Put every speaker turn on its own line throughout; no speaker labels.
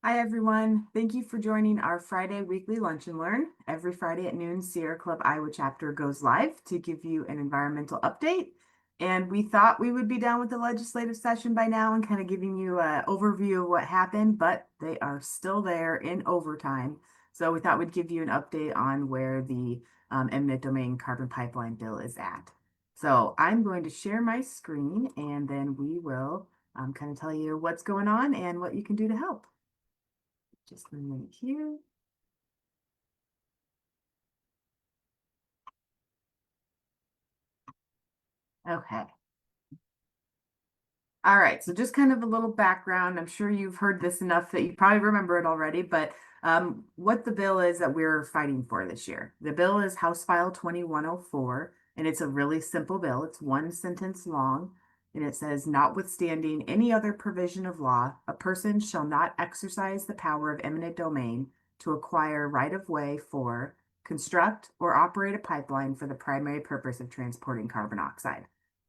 Hi, everyone. Thank you for joining our Friday weekly Lunch and Learn. Every Friday at noon, Sierra Club Iowa chapter goes live to give you an environmental update. And we thought we would be done with the legislative session by now and kind of giving you an overview of what happened, but they are still there in overtime. So we thought we'd give you an update on where the eminent domain carbon pipeline bill is at. So I'm going to share my screen and then we will kind of tell you what's going on and what you can do to help. Just a minute here. Okay. All right. So just kind of a little background. I'm sure you've heard this enough that you probably remember it already, but what the bill is that we're fighting for this year. The bill is House File 2104, and it's a really simple bill. It's one sentence long, and it says, notwithstanding any other provision of law, a person shall not exercise the power of eminent domain to acquire right of way for, construct, or operate a pipeline for the primary purpose of transporting carbon dioxide.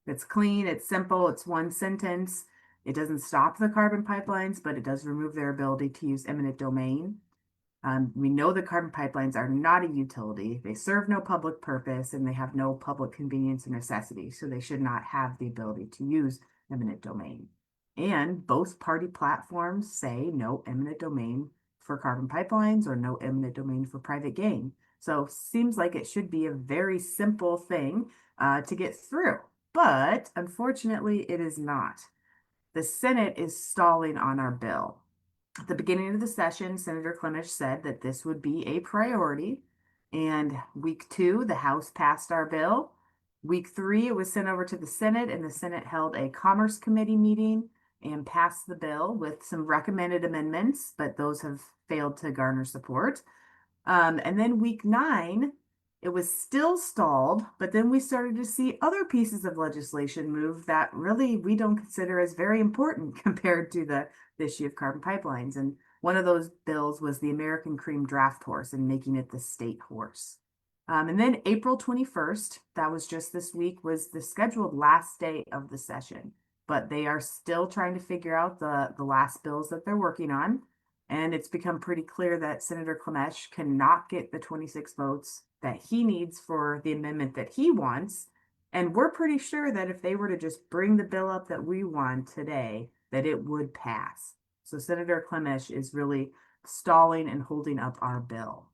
It's clean, it's simple, it's one sentence. It doesn't stop the carbon pipelines, but it does remove their ability to use eminent domain. We know the carbon pipelines are not a utility. They serve no public purpose and they have no public convenience or necessity, so they should not have the ability to use eminent domain. And both party platforms say no eminent domain for carbon pipelines or no eminent domain for private gain. So seems like it should be a very simple thing to get through. But unfortunately, it is not. The Senate is stalling on our bill. At the beginning of the session, Senator Clemish said that this would be a priority. And week 2, the House passed our bill. Week 3, it was sent over to the Senate, and the Senate held a Commerce Committee meeting and passed the bill with some recommended amendments, but those have failed to garner support. And then week 9, it was still stalled, but then we started to see other pieces of legislation move that really we don't consider as very important compared to the issue of carbon pipelines. And one of those bills was the American Cream Draft Horse and making it the state horse. And then April 21st, that was just this week, was the scheduled last day of the session. But they are still trying to figure out the last bills that they're working on. And it's become pretty clear that Senator Clemish cannot get the 26 votes that he needs for the amendment that he wants. And we're pretty sure that if they were to just bring the bill up that we want today, that it would pass. So Senator Clemish is really stalling and holding up our bill.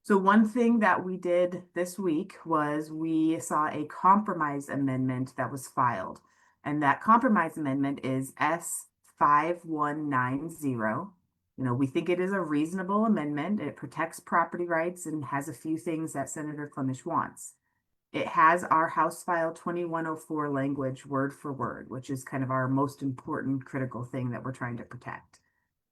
So one thing that we did this week was we saw a compromise amendment that was filed. And that compromise amendment is S5190. We think it is a reasonable amendment. It protects property rights and has a few things that Senator Clemish wants. It has our House File 2104 language word for word, which is kind of our most important critical thing that we're trying to protect.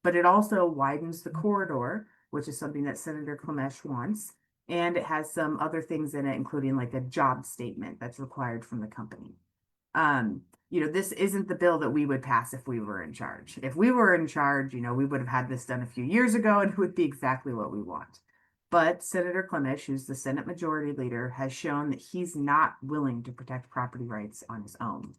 But it also widens the corridor, which is something that Senator Clemish wants. And it has some other things in it, including like a job statement that's required from the company. This isn't the bill that we would pass if we were in charge. If we were in charge, we would have had this done a few years ago and it would be exactly what we want. But Senator Clemish, who's the Senate Majority Leader, has shown that he's not willing to protect property rights on his own.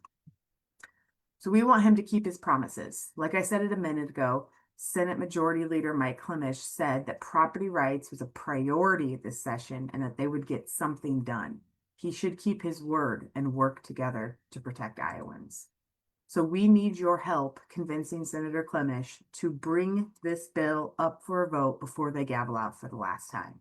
So we want him to keep his promises. Like I said it a minute ago, Senate Majority Leader Mike Clemish said that property rights was a priority this session and that they would get something done. He should keep his word and work together to protect Iowans. So we need your help convincing Senator Clemish to bring this bill up for a vote before they gavel out for the last time.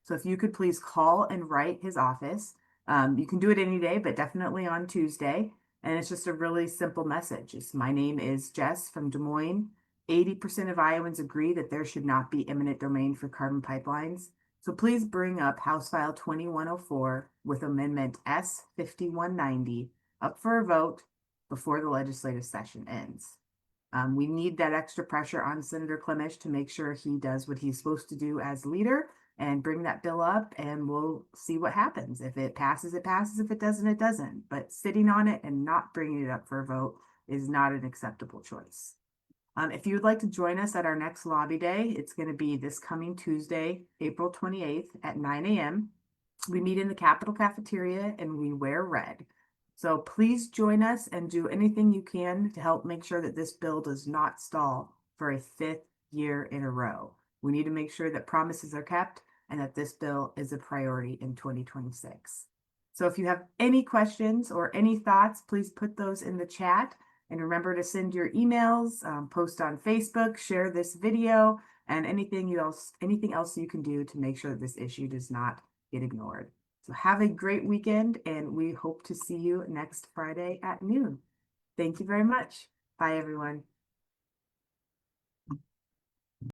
So if you could please call and write his office. You can do it any day, but definitely on Tuesday. And it's just a really simple message. My name is Jess from Des Moines. 80% of Iowans agree that there should not be eminent domain for carbon pipelines. So please bring up House File 2104 with Amendment S5190 up for a vote before the legislative session ends. We need that extra pressure on Senator Clemish to make sure he does what he's supposed to do as leader and bring that bill up, and we'll see what happens. If it passes, it passes. If it doesn't, it doesn't. But sitting on it and not bringing it up for a vote is not an acceptable choice. If you would like to join us at our next lobby day, it's going to be this coming Tuesday, April 28th at 9 a.m. We meet in the Capitol cafeteria and we wear red. So please join us and do anything you can to help make sure that this bill does not stall for a 5th year in a row. We need to make sure that promises are kept and that this bill is a priority in 2026. So if you have any questions or any thoughts, please put those in the chat. And remember to send your emails, post on Facebook, share this video, and anything else you can do to make sure that this issue does not get ignored. So have a great weekend, and we hope to see you next Friday at noon. Thank you very much. Bye, everyone.